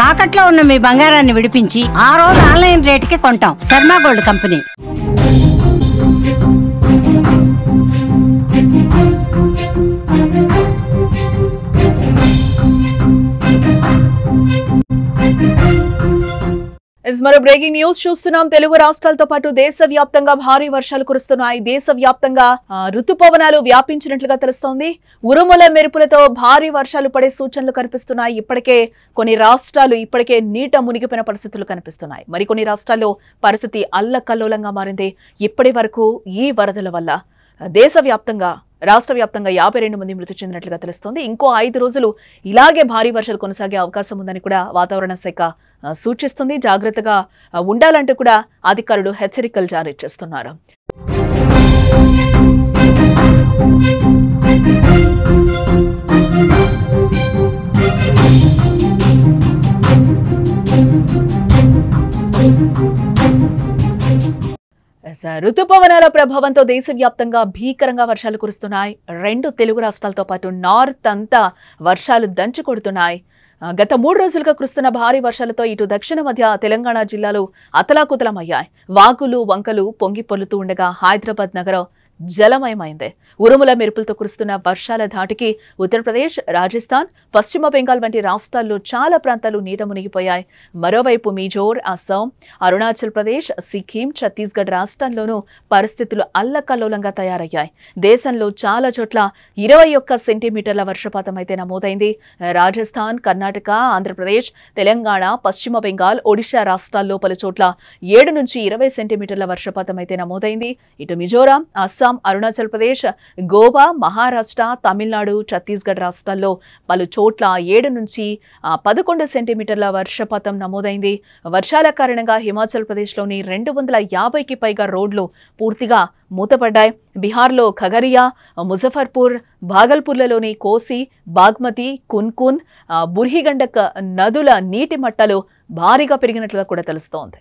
తాకట్లో ఉన్న మీ బంగారాన్ని విడిపించి ఆ రోజు ఆన్లైన్ రేటుకి కొంటాం. Sharma gold company. మరో బ్రేకింగ్ న్యూస్ చూస్తున్నాం. తెలుగు రాష్ట్రాలతో పాటు దేశవ్యాప్తంగా భారీ వర్షాలు కురుస్తున్నాయి. దేశవ్యాప్తంగా ఋతుపవనాలు వ్యాపించినట్లుగా తెలుస్తోంది. ఉరుముల మెరుపులతో భారీ వర్షాలు పడే సూచనలు కనిపిస్తున్నాయి. ఇప్పటికే కొన్ని రాష్ట్రాలు నీట మునిగిపోయిన పరిస్థితులు కనిపిస్తున్నాయి. మరికొన్ని రాష్ట్రాల్లో పరిస్థితి అల్లకల్లోలంగా మారింది. ఇప్పటి వరకు ఈ వరదల వల్ల రాష్ట్ర వ్యాప్తంగా 52 మంది మృతి చెందినట్లుగా తెలుస్తోంది. ఇంకో 5 రోజులు ఇలాగే భారీ వర్షాలు కొనసాగే అవకాశం ఉందని కూడా వాతావరణ శాఖ సూచిస్తుంది. జాగ్రత్తగా ఉండాలంటూ కూడా అధికారులు హెచ్చరికలు జారీ చేస్తున్నారు. ఋతుపవనాల ప్రభావంతో దేశవ్యాప్తంగా భీకరంగా వర్షాలు కురుస్తున్నాయి. 2 తెలుగు రాష్ట్రాలతో పాటు నార్త్ అంతా వర్షాలు దంచి కొడుతున్నాయి. గత 3 రోజులుగా కురుస్తున్న భారీ వర్షాలతో ఇటు దక్షిణ మధ్య తెలంగాణ జిల్లాలు అతలాకుతలమయ్యాయి. వాగులు వంకలు పొంగి పొల్లుతూ ఉండగా హైదరాబాద్ నగరం జలమయమైంది. ఉరుముల మెరుపులతో కురుస్తున్న వర్షాల ధాటికి ఉత్తరప్రదేశ్, రాజస్థాన్, పశ్చిమ బెంగాల్ వంటి రాష్ట్రాల్లో చాలా ప్రాంతాలు నీట మునిగిపోయాయి. మరోవైపు మిజోర్, అస్సాం, అరుణాచల్ ప్రదేశ్, సిక్కిం, ఛత్తీస్గఢ్ రాష్ట్రాల్లోనూ పరిస్థితులు అల్లకల్లోలంగా తయారయ్యాయి. దేశంలో చాలా చోట్ల 21 సెంటీమీటర్ల వర్షపాతం అయితే నమోదైంది. రాజస్థాన్, కర్ణాటక, ఆంధ్రప్రదేశ్, తెలంగాణ, పశ్చిమ బెంగాల్, ఒడిశా రాష్ట్రాల్లో పలు చోట్ల 7 నుంచి 20 సెంటీమీటర్ల వర్షపాతం అయితే నమోదైంది. ఇటు మిజోరాం, అస్సాం, అరుణాచల్ ప్రదేశ్, గోవా, మహారాష్ట్ర, తమిళనాడు, ఛత్తీస్గఢ్ రాష్ట్రాల్లో పలు చోట్ల 7 నుంచి 11 సెంటీమీటర్ల వర్షపాతం నమోదైంది. వర్షాల కారణంగా హిమాచల్ ప్రదేశ్లోని 250కి పైగా రోడ్లు పూర్తిగా మూతపడ్డాయి. బీహార్లో ఖగరియా, ముజఫర్పూర్, భాగల్పూర్లలోని కోసి, బాగ్మతి, కున్కున్, బుర్హిగండక్ నదుల నీటి మట్టాలు భారీగా పెరిగినట్లుగా కూడా తెలుస్తోంది.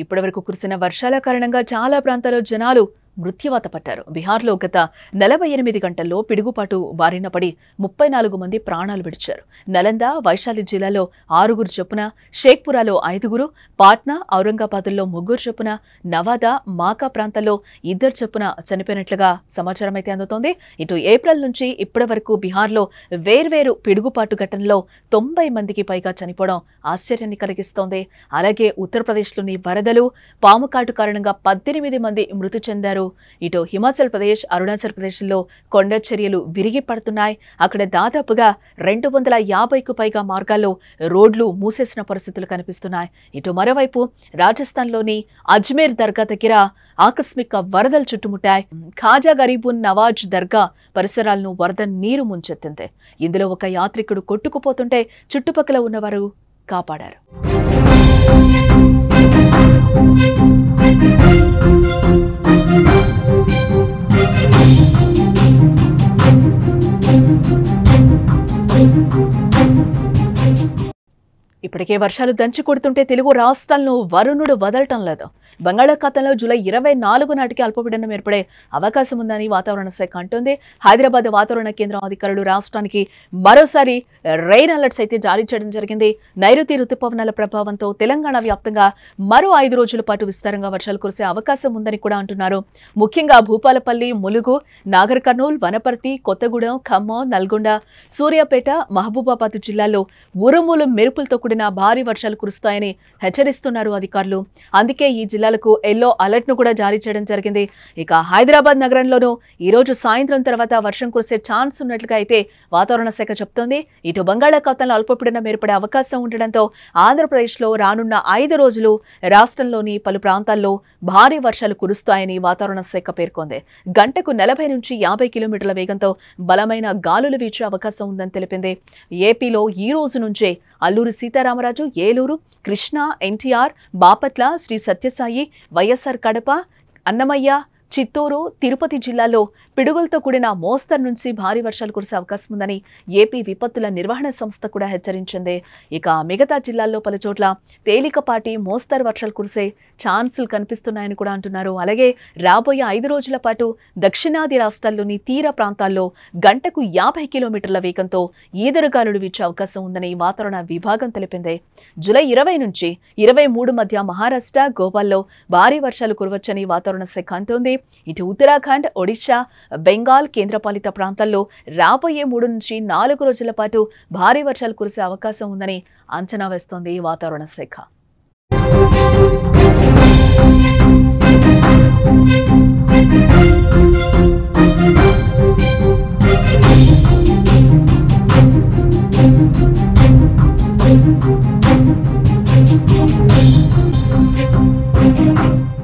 ఇప్పటి వరకు కురిసిన వర్షాల కారణంగా చాలా ప్రాంతాల్లో జనాలు మృత్యువాత పట్టారు. బీహార్లో గత 48 గంటల్లో పిడుగుపాటు బారిన పడి 34 మంది ప్రాణాలు విడిచారు. నలంద, వైశాలి జిల్లాలో 6 చొప్పున, షేక్పురాలో 5, పాట్నా, ఔరంగాబాద్లో 3 చొప్పున, నవాదా, మాకా ప్రాంతాల్లో 2 చొప్పున చనిపోయినట్లుగా సమాచారం అయితే అందుతోంది. ఇటు ఏప్రిల్ నుంచి ఇప్పటి వరకు బీహార్లో వేర్వేరు పిడుగుపాటు ఘటనలో 90 మందికి పైగా చనిపోవడం ఆశ్చర్యాన్ని కలిగిస్తోంది. అలాగే ఉత్తరప్రదేశ్లోని వరదలు, పాముకాటు కారణంగా 18 మంది మృతి చెందారు. ఇటు హిమాచల్ ప్రదేశ్, అరుణాచల్ ప్రదేశ్లో కొండ చర్యలు విరిగి పడుతున్నాయి. అక్కడ దాదాపుగా 250కు పైగా మార్గాల్లో రోడ్లు మూసేసిన పరిస్థితులు కనిపిస్తున్నాయి. ఇటు మరోవైపు రాజస్థాన్లోని అజ్మేర్ దర్గా దగ్గర ఆకస్మిక వరదలు చుట్టుముట్టాయి. ఖాజా గరీబున్ నవాజ్ దర్గా పరిసరాలను వరద నీరు ముంచెత్తింది. ఇందులో ఒక యాత్రికుడు కొట్టుకుపోతుంటే చుట్టుపక్కల ఉన్నవారు కాపాడారు. ఇప్పటికే వర్షాలు దంచి కొడుతుంటే తెలుగు రాష్ట్రాలను వరుణుడు వదలటం లేదు. బంగాళాఖాతంలో జూలై 24 నాటికి అల్పపీడనం ఏర్పడే అవకాశం ఉందని వాతావరణ శాఖ అంటోంది. హైదరాబాద్ వాతావరణ కేంద్రం అధికారులు రాష్ట్రానికి మరోసారి రెయిన్ అలర్ట్స్ అయితే జారీ చేయడం జరిగింది. నైరుతి రుతుపవనాల ప్రభావంతో తెలంగాణ వ్యాప్తంగా మరో 5 రోజుల పాటు విస్తారంగా వర్షాలు కురిసే అవకాశం ఉందని కూడా అంటున్నారు. ముఖ్యంగా భూపాలపల్లి, ములుగు, నాగర్ కర్నూల్, వనపర్తి, కొత్తగూడెం, ఖమ్మం, నల్గొండ, సూర్యాపేట, మహబూబాబాద్ జిల్లాల్లో ఉరుములు మెరుపులతో కూడిన భారీ వర్షాలు కురుస్తాయని హెచ్చరిస్తున్నారు అధికారులు. అందుకే ఈ జిల్లాలకు ఎల్లో అలర్ట్ ను కూడా జారీ చేయడం జరిగింది. ఇక హైదరాబాద్ నగరంలోనూ ఈ రోజు సాయంత్రం తర్వాత వర్షం కురిసే ఛాన్స్ ఉన్నట్లుగా అయితే వాతావరణ శాఖ చెప్తోంది. ఇటు బంగాళాఖాతంలో అల్పపీడనం ఏర్పడే అవకాశం ఉండడంతో ఆంధ్రప్రదేశ్లో రానున్న 5 రోజులు రాష్ట్రంలోని పలు ప్రాంతాల్లో భారీ వర్షాలు కురుస్తాయని వాతావరణ శాఖ పేర్కొంది. గంటకు 40 నుంచి 50 కిలోమీటర్ల వేగంతో బలమైన గాలులు వీచే అవకాశం ఉందని తెలిపింది. ఏపీలో ఈ రోజు నుంచే అల్లూరి సీతారామరాజు, ఏలూరు, కృష్ణా, ఎన్టీఆర్, బాపట్ల, శ్రీ సత్యసాయి, వైఎస్ఆర్ కడప, అన్నమయ్య, చిత్తూరు, తిరుపతి జిల్లాల్లో పిడుగులతో కూడిన మోస్తరు నుంచి భారీ వర్షాలు కురిసే అవకాశం ఉందని ఏపీ విపత్తుల నిర్వహణ సంస్థ కూడా హెచ్చరించింది. ఇక మిగతా జిల్లాల్లో పలుచోట్ల తేలికపాటి మోస్తరు వర్షాలు కురిసే ఛాన్సులు కనిపిస్తున్నాయని కూడా అంటున్నారు. అలాగే రాబోయే 5 రోజుల పాటు దక్షిణాది రాష్ట్రాల్లోని తీర ప్రాంతాల్లో గంటకు 50 కిలోమీటర్ల వేగంతో ఈదురుగాలులు వీచే అవకాశం ఉందని వాతావరణ విభాగం తెలిపింది. జూలై 20 నుంచి 23 మధ్య మహారాష్ట్ర, గోవాల్లో భారీ వర్షాలు కురవచ్చని వాతావరణ శాఖ అంటోంది. ఇటు ఉత్తరాఖండ్, ఒడిశా, బెంగాల్ కేంద్రపాలిత ప్రాంతాల్లో రాబోయే 3 నుంచి 4 రోజుల పాటు భారీ వర్షాలు కురిసే అవకాశం ఉందని అంచనా వేస్తోంది వాతావరణ శాఖ. Thank you.